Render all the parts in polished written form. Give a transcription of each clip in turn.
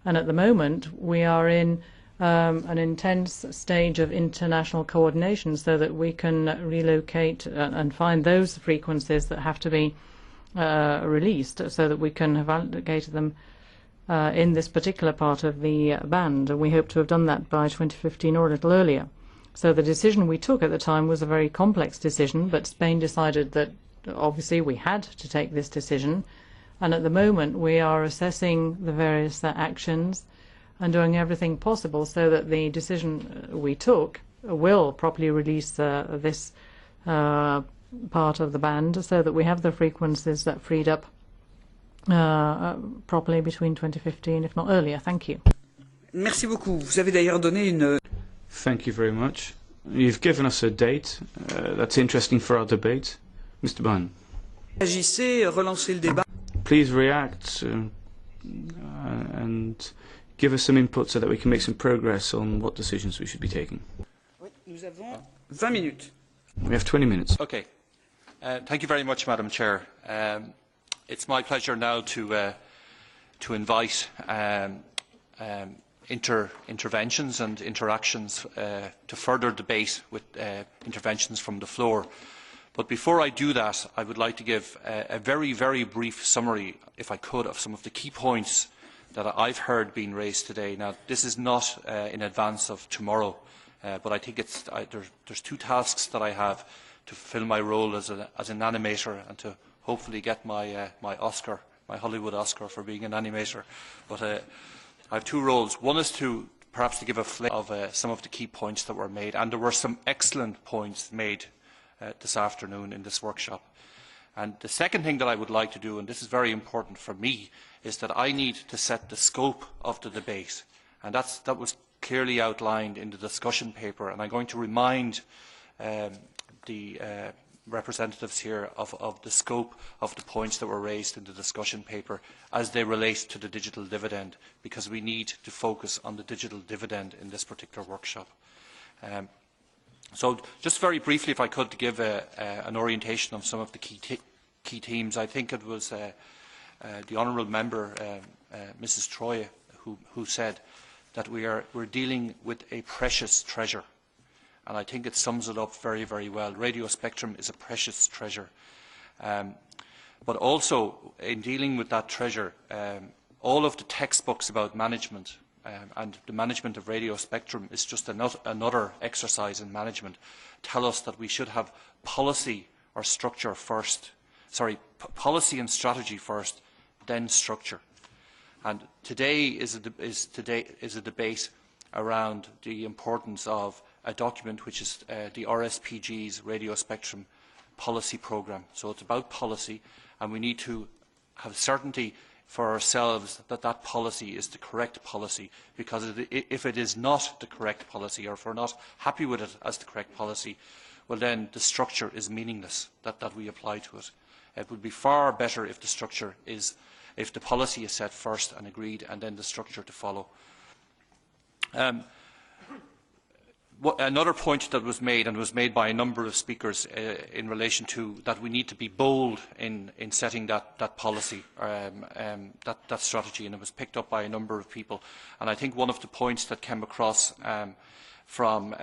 And at the moment, we are in an intense stage of international coordination so that we can relocate and find those frequencies that have to be released so that we can have allocated them in this particular part of the band. And we hope to have done that by 2015 or a little earlier. So the decision we took at the time was a very complex decision, but Spain decided that obviously we had to take this decision. And at the moment we are assessing the various actions and doing everything possible so that the decision we took will properly release this part of the band so that we have the frequencies that freed up properly between 2015, if not earlier. Thank you. Merci beaucoup. Vous avez d'ailleurs donné une... Thank you very much. You've given us a date. That's interesting for our debate. Mr. Bunn. Agissez, relancez le débat. Please react and give us some input so that we can make some progress on what decisions we should be taking. Nous avons 20 minutes. We have 20 minutes. Okay. Thank you very much, Madam Chair. It's my pleasure now to invite interventions and interactions to further debate with interventions from the floor. But before I do that, I would like to give a very, very brief summary, if I could, of some of the key points that I've heard being raised today. Now, this is not in advance of tomorrow, but I think there's two tasks that I have to fulfil my role as an animator and to hopefully get my Oscar, my Hollywood Oscar for being an animator. But I have two roles. One is to perhaps to give a flavour of some of the key points that were made, and there were some excellent points made this afternoon in this workshop. And the second thing that I would like to do, and this is very important for me, is that I need to set the scope of the debate. And that was clearly outlined in the discussion paper, and I'm going to remind the representatives here of the scope of the points that were raised in the discussion paper as they relate to the digital dividend, because we need to focus on the digital dividend in this particular workshop. So just very briefly, if I could, to give an orientation of some of the key themes. I think it was the honourable member, Mrs. Troy, who said that we're dealing with a precious treasure. And I think it sums it up very, very well. Radio spectrum is a precious treasure. But also, in dealing with that treasure, all of the textbooks about management and the management of radio spectrum is just another exercise in management, tell us that we should have policy or structure first. Sorry, policy and strategy first, then structure. And today is a debate around the importance of a document which is the RSPG's Radio Spectrum Policy Programme. So it's about policy, and we need to have certainty for ourselves that that policy is the correct policy, because if it is not the correct policy, or if we're not happy with it as the correct policy, well then the structure is meaningless that we apply to it. It would be far better if the structure is, if the policy is set first and agreed, and then the structure to follow. Another point that was made, and was made by a number of speakers in relation to that we need to be bold in setting that policy, that strategy, and it was picked up by a number of people. And I think one of the points that came across from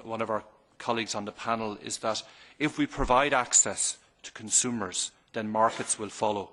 one of our colleagues on the panel is that if we provide access to consumers, then markets will follow.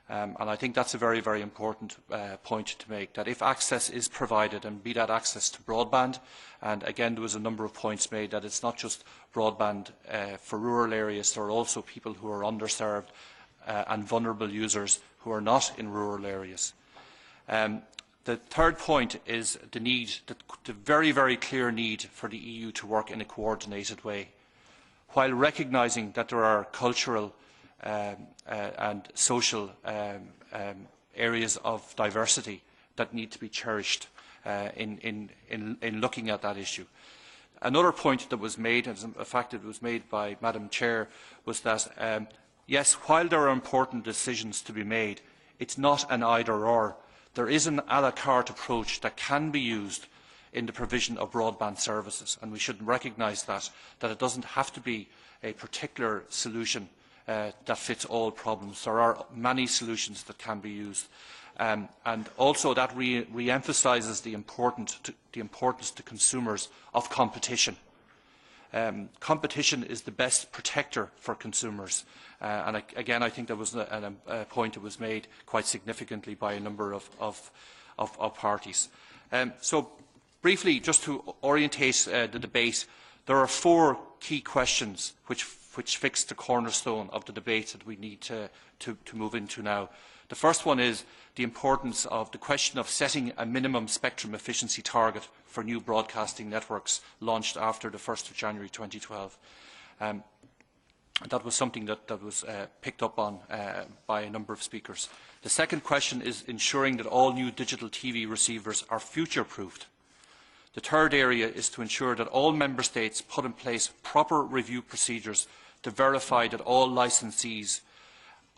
And I think that's a very, very important point to make, that if access is provided, and be that access to broadband, and again there was a number of points made that it's not just broadband for rural areas, there are also people who are underserved and vulnerable users who are not in rural areas. The third point is the need, the very, very clear need for the EU to work in a coordinated way, while recognising that there are cultural and social areas of diversity that need to be cherished in looking at that issue. Another point that was made, and in fact it was made by Madam Chair, was that yes, while there are important decisions to be made, it's not an either-or. There is an à la carte approach that can be used in the provision of broadband services, and we should recognise that it doesn't have to be a particular solution that fits all problems. There are many solutions that can be used. and also that re-emphasises the importance to consumers of competition. Competition is the best protector for consumers, and again, I think that was a point that was made quite significantly by a number of parties. So, briefly, just to orientate the debate, there are 4 key questions which fix the cornerstone of the debate that we need to move into now. The first one is the importance of the question of setting a minimum spectrum efficiency target for new broadcasting networks launched after the 1st of January 2012. That was something that was picked up on by a number of speakers. The second question is ensuring that all new digital TV receivers are future-proofed. The third area is to ensure that all Member States put in place proper review procedures to verify that all licensees,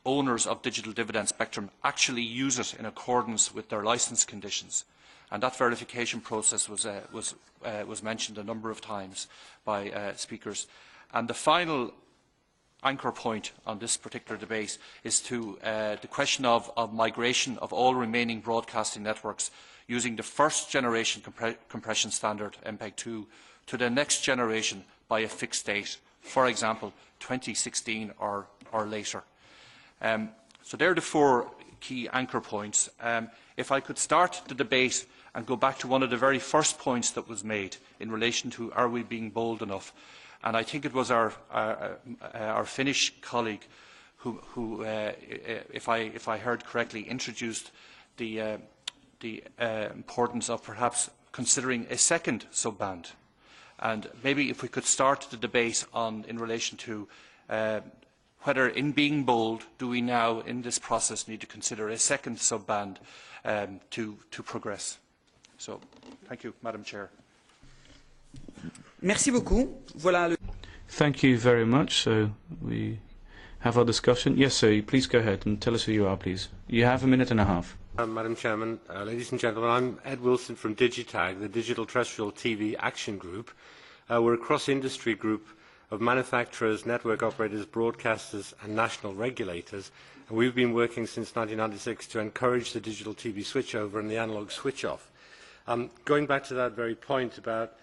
owners of digital dividend spectrum, actually use it in accordance with their licence conditions. And that verification process was mentioned a number of times by speakers. And the final anchor point on this particular debate is to the question of migration of all remaining broadcasting networks using the first generation compression standard, MPEG-2, to the next generation by a fixed date, for example, 2016 or later. So there are the 4 key anchor points. If I could start the debate and go back to one of the very first points that was made in relation to are we being bold enough, and I think it was our Finnish colleague who if I heard correctly, introduced the importance of perhaps considering a second subband. And maybe if we could start the debate in relation to whether, in being bold, do we now, in this process, need to consider a second subband to progress. So, thank you, Madam Chair. Merci beaucoup. Voilà le... Thank you very much. So we have our discussion. Yes, sir, please go ahead and tell us who you are, please. You have a minute and a half. Madam Chairman, ladies and gentlemen, I'm Ed Wilson from Digitag, the Digital Terrestrial TV Action Group. We're a cross-industry group of manufacturers, network operators, broadcasters and national regulators. And we've been working since 1996 to encourage the digital TV switchover and the analogue switch-off. Going back to that very point about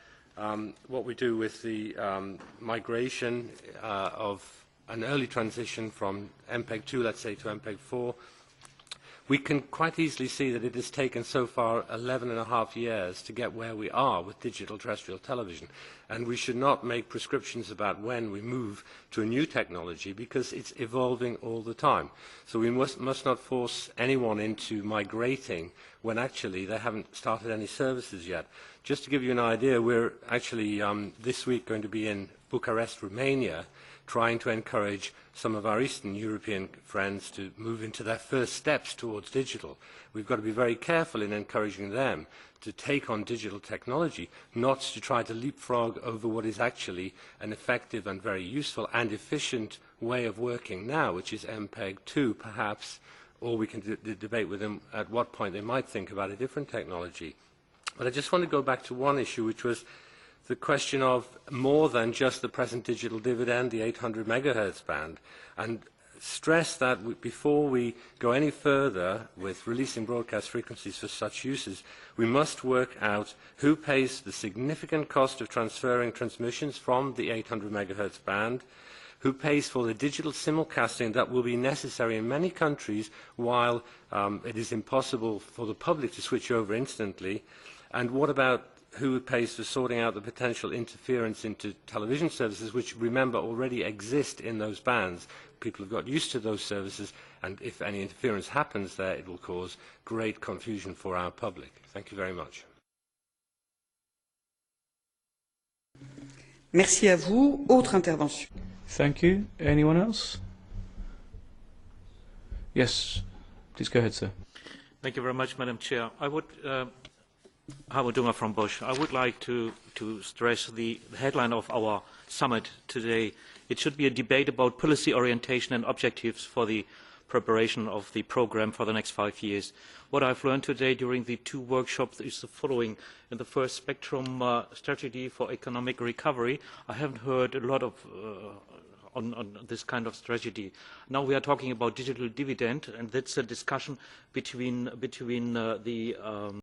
what we do with the migration of an early transition from MPEG-2, let's say, to MPEG-4, we can quite easily see that it has taken so far 11.5 years to get where we are with digital terrestrial television. And we should not make prescriptions about when we move to a new technology because it's evolving all the time. So we must not force anyone into migrating when actually they haven't started any services yet. Just to give you an idea, we're actually this week going to be in Bucharest, Romania, trying to encourage some of our Eastern European friends to move into their first steps towards digital. We've got to be very careful in encouraging them to take on digital technology, not to try to leapfrog over what is actually an effective and very useful and efficient way of working now, which is MPEG-2 perhaps, or we can debate with them at what point they might think about a different technology. But I just want to go back to one issue, which was the question of more than just the present digital dividend, the 800 megahertz band, and stress that before we go any further with releasing broadcast frequencies for such uses, we must work out who pays the significant cost of transferring transmissions from the 800 megahertz band, who pays for the digital simulcasting that will be necessary in many countries while it is impossible for the public to switch over instantly, and what about who pays for sorting out the potential interference into television services, which, remember, already exist in those bands. People have got used to those services, and if any interference happens there, it will cause great confusion for our public. Thank you very much. Merci à vous. Autre intervention. Thank you. Anyone else? Yes, please go ahead, sir. Thank you very much, Madam Chair. I would Howard Dunger from Bosch. I would like to stress the headline of our summit today. It should be a debate about policy orientation and objectives for the preparation of the programme for the next 5 years. What I've learned today during the 2 workshops is the following. In the first spectrum strategy for economic recovery, I haven't heard a lot of on this kind of strategy. Now we are talking about digital dividend, and that's a discussion between the